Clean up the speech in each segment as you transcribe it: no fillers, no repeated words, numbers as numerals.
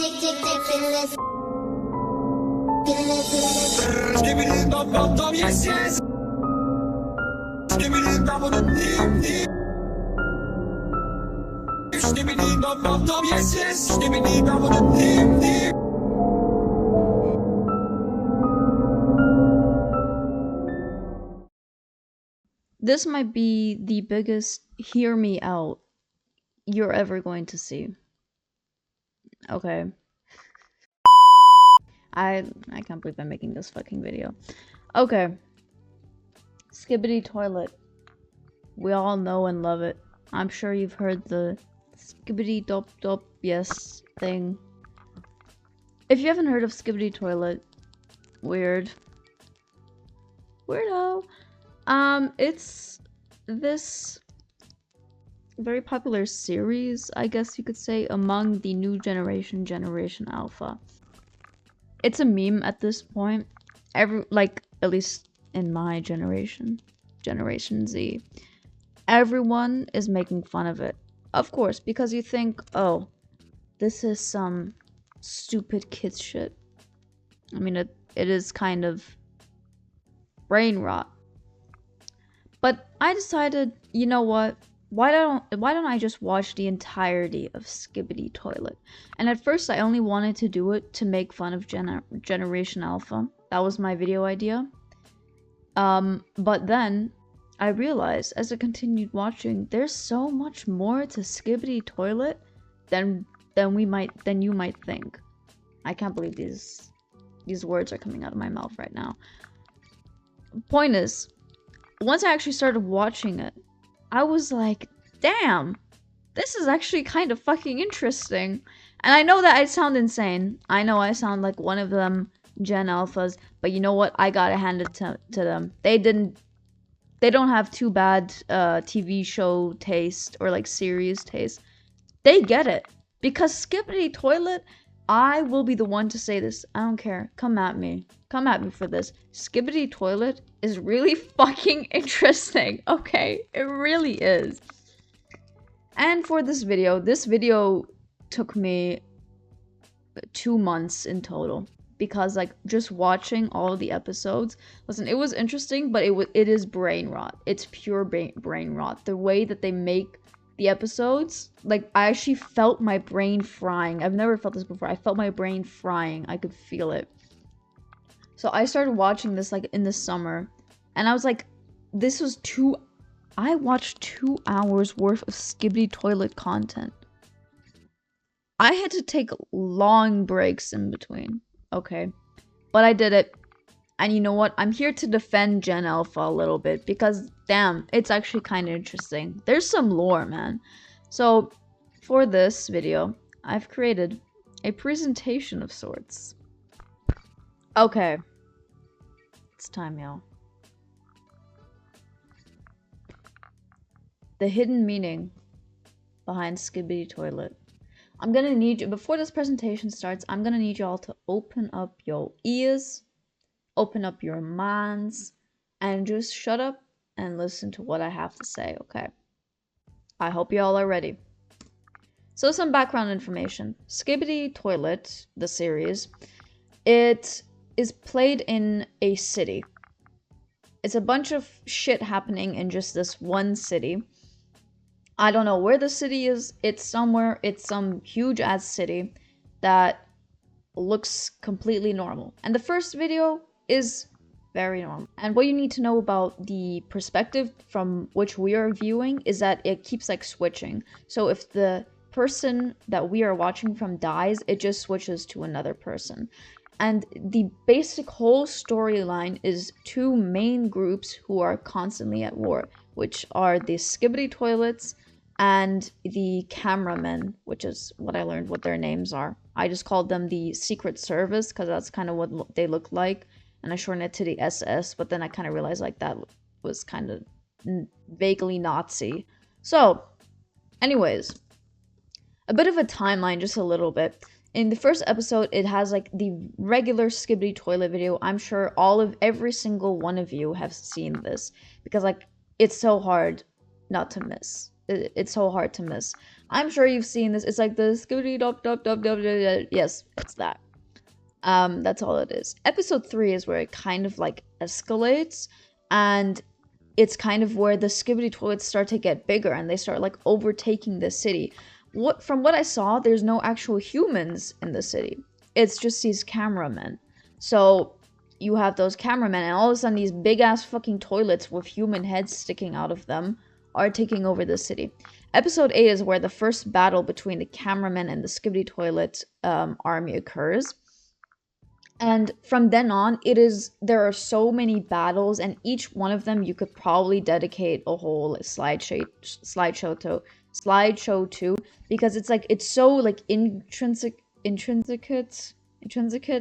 Skibidi dop dop dop, yes yes. Skibidi dop dop dip dip. Skibidi dop dop dop, yes yes. Skibidi dop dop dip dip. This might be the biggest hear me out you're ever going to see. Okay. I can't believe I'm making this fucking video. Okay. Skibidi Toilet. We all know and love it. I'm sure you've heard the Skibidi Dop Dop yes thing. If you haven't heard of Skibidi Toilet, weird. Weirdo. It's this very popular series, I guess you could say, among the new generation, Generation Alpha. It's a meme at this point. Like, at least in my generation, Generation Z, everyone is making fun of it. Of course, because you think, oh, this is some stupid kids shit. I mean, it is kind of brain rot. But I decided, you know what? Why don't I just watch the entirety of Skibidi Toilet? And at first I only wanted to do it to make fun of Generation Alpha. That was my video idea. But then I realized as I continued watching, there's so much more to Skibidi Toilet than you might think. I can't believe these words are coming out of my mouth right now. Point is, once I actually started watching it, I was like, damn, this is actually kind of fucking interesting. And I know that I sound insane. I know I sound like one of them Gen Alphas, but you know what? I gotta hand it to them. They don't have too bad TV show taste or like series taste. They get it. Because Skibidi Toilet, I will be the one to say this. I don't care. Come at me. Come at me for this. Skibidi Toilet is really fucking interesting. Okay? It really is. And for this video took me 2 months in total. Because like just watching all of the episodes, listen, it was interesting, but it is brain rot. It's pure brain rot. The way that they make the episodes, like I actually felt my brain frying. I've never felt this before. I felt my brain frying. I could feel it. So I started watching this like in the summer, and I was like, I watched 2 hours worth of Skibidi Toilet content. I had to take long breaks in between, okay? But I did it. And you know what? I'm here to defend Gen Alpha a little bit because, damn, it's actually kind of interesting. There's some lore, man. So, for this video, I've created a presentation of sorts. Okay. It's time, y'all. The hidden meaning behind Skibidi Toilet. I'm gonna need you, before this presentation starts, I'm gonna need y'all to open up your ears, open up your minds, and just shut up and listen to what I have to say, okay? I hope y'all are ready. So some background information. Skibidi Toilet, the series, it is played in a city. It's a bunch of shit happening in just this one city. I don't know where the city is. It's somewhere. It's some huge ass city that looks completely normal. And the first video is very normal. And what you need to know about the perspective from which we are viewing is that it keeps like switching. So if the person that we are watching from dies, it just switches to another person. And the basic whole storyline is 2 main groups who are constantly at war, which are the Skibidi Toilets and the cameramen, which is what I learned what their names are. I just called them the Secret Service because that's kind of what they look like, and I shortened it to the SS, but then I kind of realized like that was kind of vaguely Nazi. So, anyways, a bit of a timeline, just a little bit. In the first episode, it has like the regular Skibidi Toilet video. I'm sure every single one of you have seen this because like it's so hard not to miss. It's so hard to miss. I'm sure you've seen this. It's like the Skibidi dop dop dop dop dop. Yes, it's that. That's all it is. Episode 3 is where it kind of like escalates, and it's kind of where the Skibidi toilets start to get bigger and they start like overtaking the city. From what I saw, there's no actual humans in the city. It's just these cameramen. So you have those cameramen, and all of a sudden these big ass fucking toilets with human heads sticking out of them are taking over the city. Episode 8 is where the first battle between the cameramen and the Skibidi Toilet army occurs. And from then on, there are so many battles, and each one of them you could probably dedicate a whole slideshow to, because it's so like intrinsic,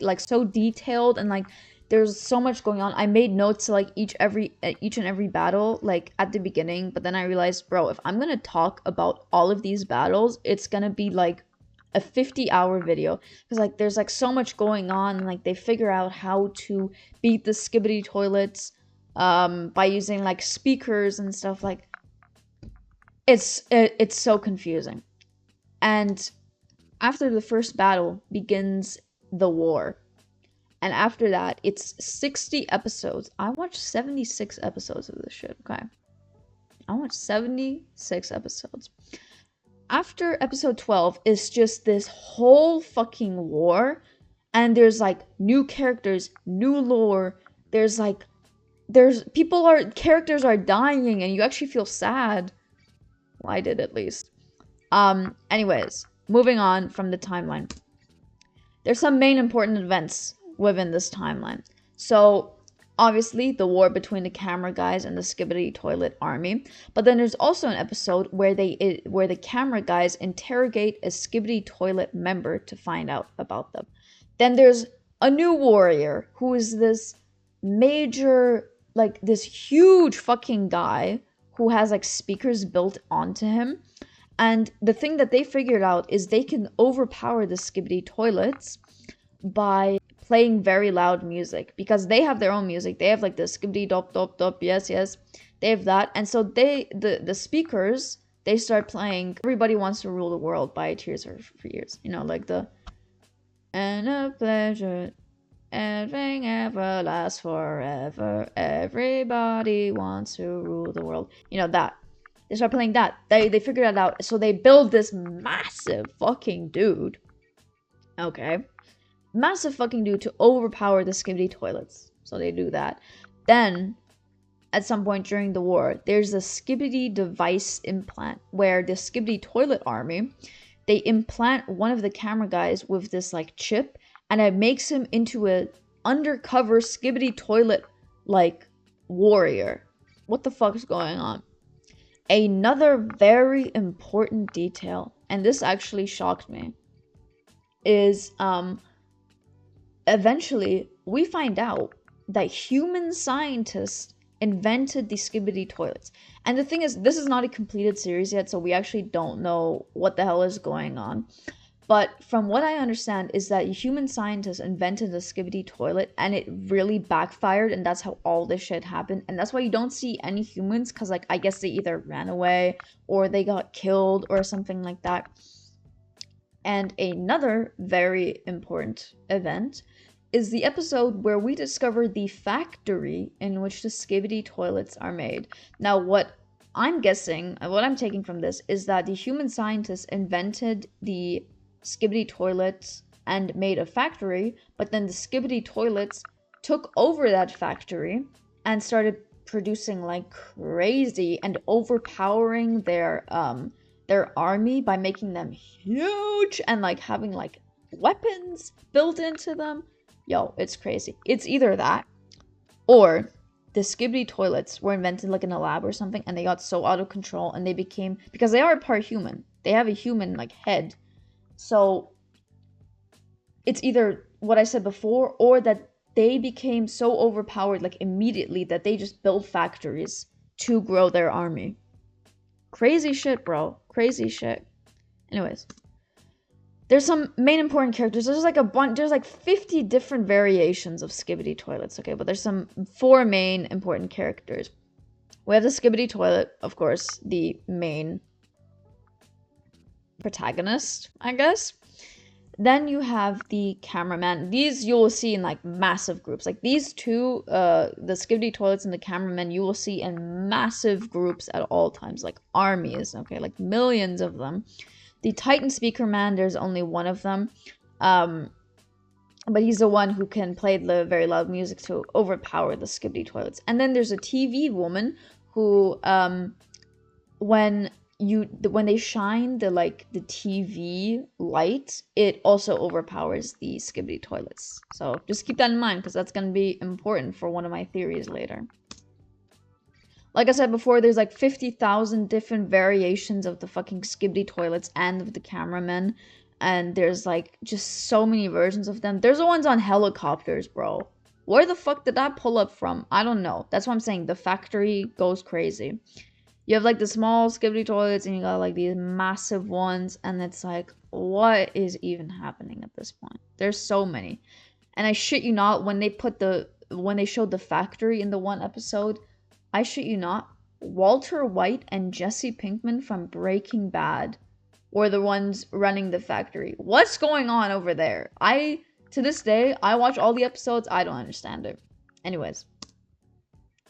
like so detailed, and like there's so much going on. I made notes to like each and every battle like at the beginning, but then I realized, bro, if I'm gonna talk about all of these battles, it's gonna be like a 50-hour video, because like there's like so much going on, and like they figure out how to beat the Skibidi toilets by using like speakers and stuff. Like it's so confusing. And after the first battle begins the war, and after that it's 60 episodes. I watched 76 episodes of this shit. Okay, I watched 76 episodes. After episode 12 is just this whole fucking war, and there's like new characters, new lore. Characters are dying, and you actually feel sad. Well, I did, at least. Anyways, moving on from the timeline. There's some main important events within this timeline. So obviously, the war between the camera guys and the Skibidi Toilet army. But then there's also an episode where the camera guys interrogate a Skibidi Toilet member to find out about them. Then there's a new warrior who is this major, like this huge fucking guy who has like speakers built onto him. And the thing that they figured out is they can overpower the Skibidi Toilets by playing very loud music, because they have their own music. They have like the Skibidi dop dop dop, yes, they have that. And so the speakers, they start playing Everybody Wants to Rule the World by Tears for Fears, you know, like the and a pleasure, everything ever lasts forever, everybody wants to rule the world, you know, that. They start playing that. They figured that out, so they build this massive fucking dude, okay, massive fucking dude, to overpower the Skibidi Toilets. So they do that. Then, at some point during the war, there's a Skibidi device implant, where the Skibidi Toilet army, they implant one of the camera guys with this like chip, and it makes him into a undercover Skibidi Toilet like warrior. What the fuck is going on? Another very important detail, and this actually shocked me, is eventually we find out that human scientists invented the Skibidi Toilets. And the thing is, this is not a completed series yet, so we actually don't know what the hell is going on. But from what I understand is that human scientists invented the Skibidi Toilet, and it really backfired, and that's how all this shit happened. And that's why you don't see any humans, because like I guess they either ran away or they got killed or something like that. And another very important event is the episode where we discover the factory in which the Skibidi Toilets are made. Now, what I'm taking from this is that the human scientists invented the Skibidi Toilets and made a factory, but then the Skibidi Toilets took over that factory and started producing like crazy and overpowering their army by making them huge and like having like weapons built into them. Yo, it's crazy. It's either that, or the Skibidi Toilets were invented like in a lab or something, and they got so out of control, and they became, because they are part human, they have a human like head. So it's either what I said before, or that they became so overpowered like immediately that they just built factories to grow their army. Crazy shit, bro. Crazy shit. Anyways, there's some main important characters. There's like a bunch, there's like 50 different variations of Skibidi Toilets, okay? But there's some 4 main important characters. We have the Skibidi Toilet, of course, the main protagonist, I guess. Then you have the cameraman. These you will see in like massive groups. Like these two, the Skibidi Toilets and the cameraman, you will see in massive groups at all times, like armies, okay, like millions of them. The Titan Speaker Man, there's only one of them. But he's the one who can play the very loud music to overpower the Skibidi Toilets. And then there's a TV woman who, when they shine the TV light, it also overpowers the Skibidi Toilets. So just keep that in mind, because that's going to be important for one of my theories later. Like I said before, there's like 50,000 different variations of the fucking Skibidi Toilets and of the cameramen. And there's like just so many versions of them. There's the ones on helicopters, bro. Where the fuck did that pull up from? I don't know. That's what I'm saying. The factory goes crazy. You have like the small Skibidi Toilets and you got like these massive ones. And it's like, what is even happening at this point? There's so many. And I shit you not, when they showed the factory in the one episode, I shit you not, Walter White and Jesse Pinkman from Breaking Bad were the ones running the factory. What's going on over there? To this day, I watch all the episodes. I don't understand it. Anyways.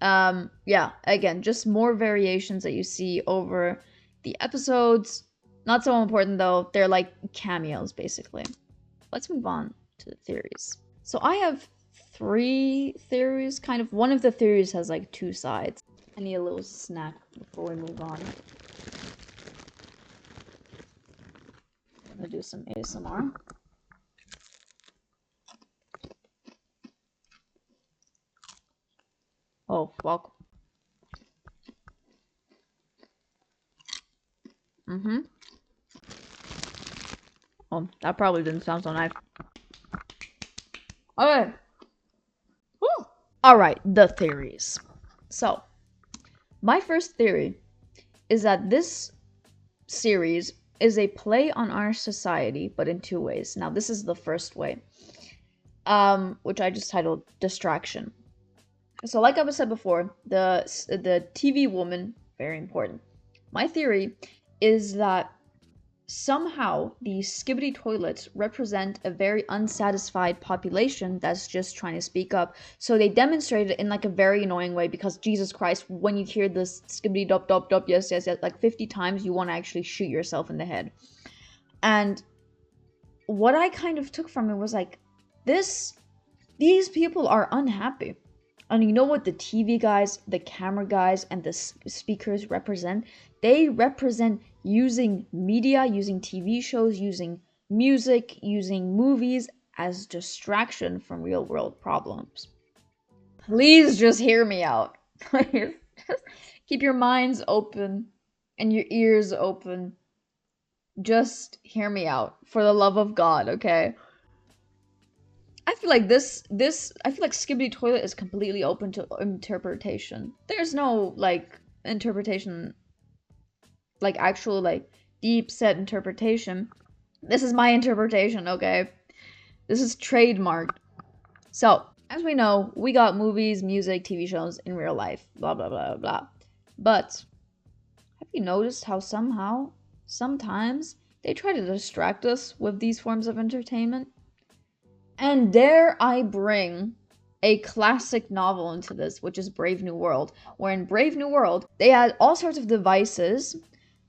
Yeah, again, just more variations that you see over the episodes. Not so important though. They're like cameos, basically. Let's move on to the theories. So I have 3 theories, kind of. One of the theories has like 2 sides. I need a little snack before we move on. I'm gonna do some ASMR. Oh, welcome. Oh, that probably didn't sound so nice. Okay. Woo. Alright, the theories. So, my first theory is that this series is a play on our society, but in 2 ways. Now, this is the first way, which I just titled Distraction. So, like I said before, the TV woman, very important. My theory is that somehow the Skibidi Toilets represent a very unsatisfied population that's just trying to speak up. So they demonstrate it in like a very annoying way, because Jesus Christ, when you hear this Skibidi dop dop dop, yes, yes, yes, like 50 times, you want to actually shoot yourself in the head. And what I kind of took from it was like, these people are unhappy. And you know what the TV guys, the camera guys, and the speakers represent? They represent using media, using TV shows, using music, using movies as distraction from real world problems. Please just hear me out. Please just keep your minds open and your ears open. Just hear me out, for the love of God, okay? I feel like I feel like Skibidi Toilet is completely open to interpretation. There's no, like, interpretation, like, actual, like, deep set interpretation. This is my interpretation, okay? This is trademarked. So, as we know, we got movies, music, TV shows in real life, blah, blah, blah, blah. But, have you noticed how sometimes, they try to distract us with these forms of entertainment? And dare I bring a classic novel into this, which is Brave New World, where in Brave New World, they had all sorts of devices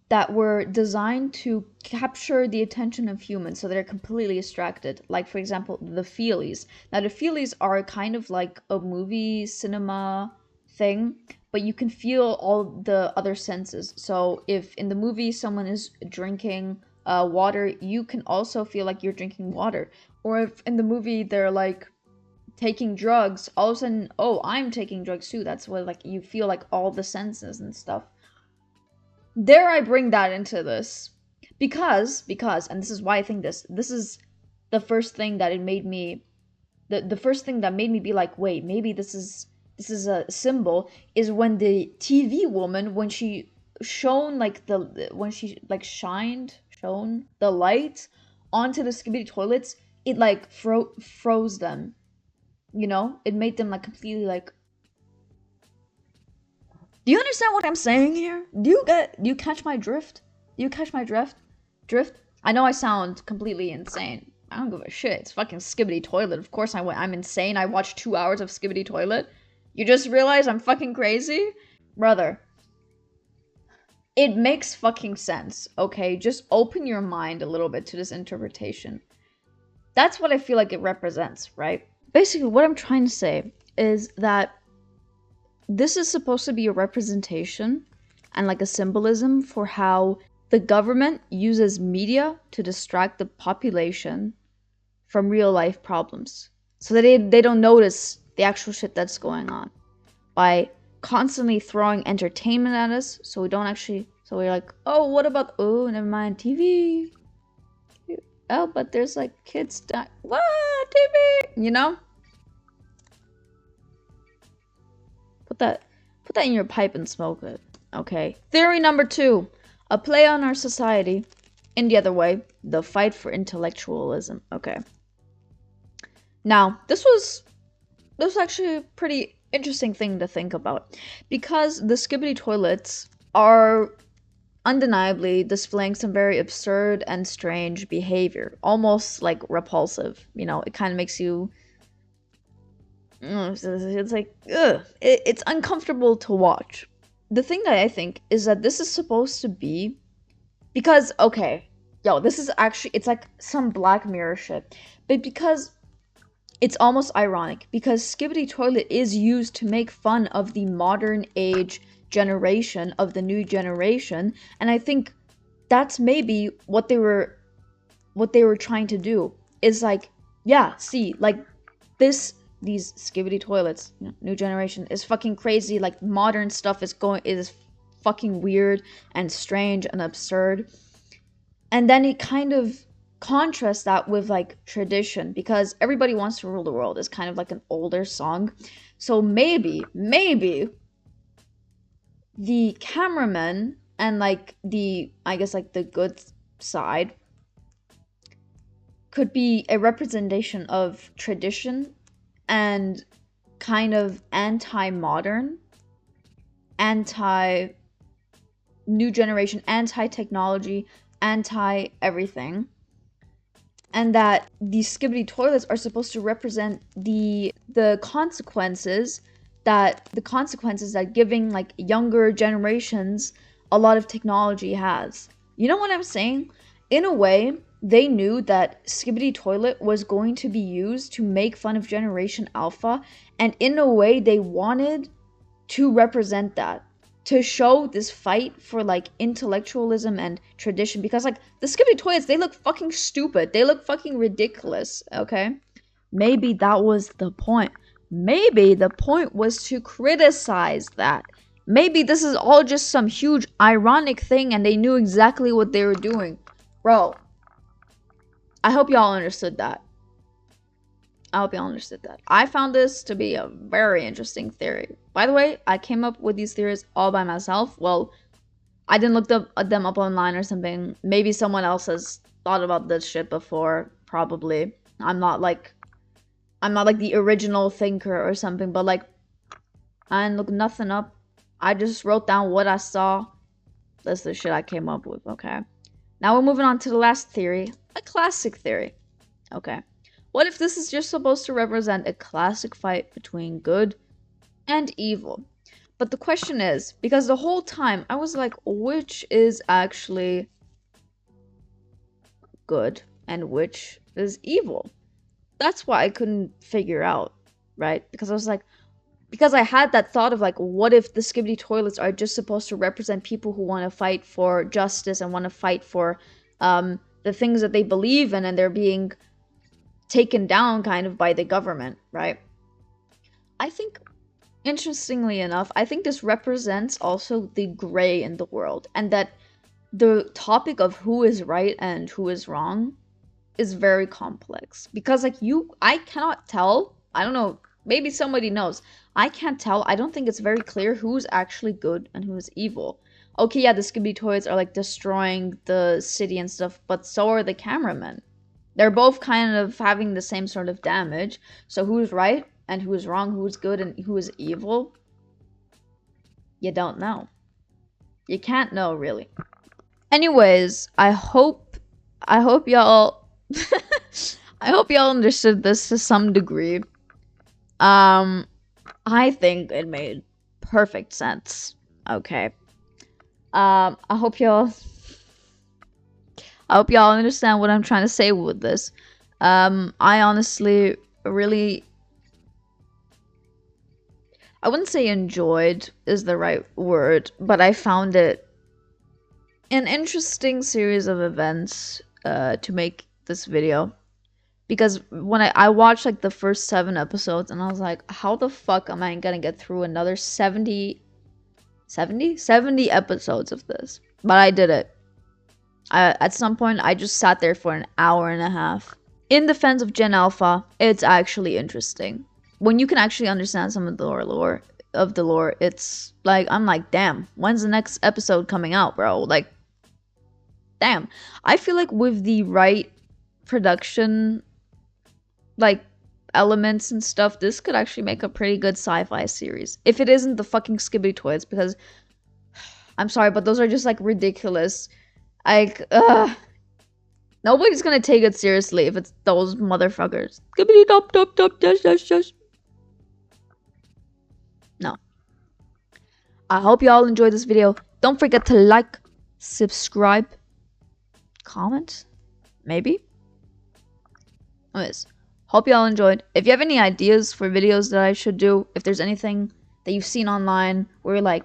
that were designed to capture the attention of humans so they're completely distracted. Like, for example, the Feelies. Now, the Feelies are kind of like a movie cinema thing, but you can feel all the other senses. So if in the movie someone is drinking water, you can also feel like you're drinking water. Or if in the movie they're like taking drugs, all of a sudden, oh, I'm taking drugs too. That's what, like, you feel like all the senses and stuff. Dare I bring that into this? Because, and this is why I think this is the first thing that it made me, the first thing that made me be like, wait, maybe this is a symbol, is when the TV woman, when she shone the light onto the Skibidi Toilets, it like froze them, you know? It made them like completely like... Do you understand what I'm saying here? Do you catch my drift? Do you catch my drift? Drift? I know I sound completely insane. I don't give a shit. It's fucking Skibidi Toilet. Of course I'm insane. I watched 2 hours of Skibidi Toilet. You just realize I'm fucking crazy? Brother. It makes fucking sense, okay? Just open your mind a little bit to this interpretation. That's what I feel like it represents, right? Basically, what I'm trying to say is that this is supposed to be a representation and like a symbolism for how the government uses media to distract the population from real life problems. So that they don't notice the actual shit that's going on. By constantly throwing entertainment at us, so we're like, oh, what about, oh, never mind, TV. Oh, but there's like kids die. What? TV? You know? Put that in your pipe and smoke it. Okay. Theory number 2. A play on our society. In the other way, the fight for intellectualism. Okay. Now, this was actually a pretty interesting thing to think about, because the Skibidi Toilets are undeniably displaying some very absurd and strange behavior, almost like repulsive. You know, it kind of makes you, it's like, ugh, it's uncomfortable to watch. The thing that I think is that this is supposed to be, because, okay, yo, this is actually, it's like some Black Mirror shit, but because it's almost ironic, because Skibidi Toilet is used to make fun of the modern age generation, of the new generation, and I think that's maybe what they were trying to do, is like, yeah, see, like, these Skibidi Toilets, you know, new generation, is fucking crazy, like, modern stuff is fucking weird and strange and absurd, and then it kind of contrast that with like tradition, because Everybody Wants to Rule the World is kind of like an older song, so maybe the cameraman and like I guess like the good side could be a representation of tradition and kind of anti-modern, anti-new generation, anti-technology, anti-everything. And that these Skibidi Toilets are supposed to represent the consequences that giving like younger generations a lot of technology has. You know what I'm saying? In a way, they knew that Skibidi Toilet was going to be used to make fun of Generation Alpha, and in a way they wanted to represent that, to show this fight for like intellectualism and tradition, because like the Skibidi Toilets, they look fucking stupid, they look fucking ridiculous, okay? Maybe that was the point. Maybe the point was to criticize that. Maybe this is all just some huge ironic thing and they knew exactly what they were doing. Bro, I hope y'all understood that. I found this to be a very interesting theory. By the way, I came up with these theories all by myself. Well, I didn't look them up online or something. Maybe someone else has thought about this shit before, probably. I'm not like the original thinker or something, but like, I didn't look nothing up. I just wrote down what I saw. That's the shit I came up with, okay? Now we're moving on to the last theory, a classic theory, okay? What if this is just supposed to represent a classic fight between good and evil? But the question is, because the whole time I was like, which is actually good and which is evil? That's why I couldn't figure out, right? Because I was like, because I had that thought of like, what if the Skibidi Toilets are just supposed to represent people who want to fight for justice and want to fight for the things that they believe in, and they're being taken down kind of by the government, right? I think, interestingly enough, I think this represents also the gray in the world, and that the topic of who is right and who is wrong is very complex, because like I cannot tell, I don't know, maybe somebody knows, I can't tell, I don't think it's very clear who's actually good and who's evil. Okay, yeah, the Skibidi Toilets are like destroying the city and stuff, but so are the cameramen. They're both kind of having the same sort of damage. So who's right and who is wrong, who's good and who is evil? You don't know. You can't know, really. Anyways, I hope I hope y'all I hope y'all understood this to some degree. I think it made perfect sense. Okay. I hope y'all understand what I'm trying to say with this. I honestly really, I wouldn't say enjoyed is the right word, but I found it an interesting series of events to make this video. Because when I watched like the first 7 episodes and I was like, how the fuck am I gonna get through another 70 episodes of this? But I did it. At some point, I just sat there for an hour and a half. In defense of Gen Alpha, it's actually interesting. When you can actually understand some of the lore, it's like, I'm like, damn, when's the next episode coming out, bro? Like, damn. I feel like with the right production, like, elements and stuff, this could actually make a pretty good sci-fi series. If it isn't the fucking Skibidi Toilets, because I'm sorry, but those are just like ridiculous. Like, nobody's gonna take it seriously if it's those motherfuckers. Skibidi dop dop dop dash dash dash. No. I hope y'all enjoyed this video. Don't forget to like, subscribe, comment, maybe. Anyways, hope y'all enjoyed. If you have any ideas for videos that I should do, if there's anything that you've seen online where you're like,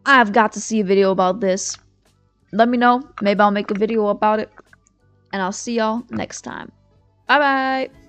I've got to see a video about this, let me know. Maybe I'll make a video about it. And I'll see y'all next time. Bye bye!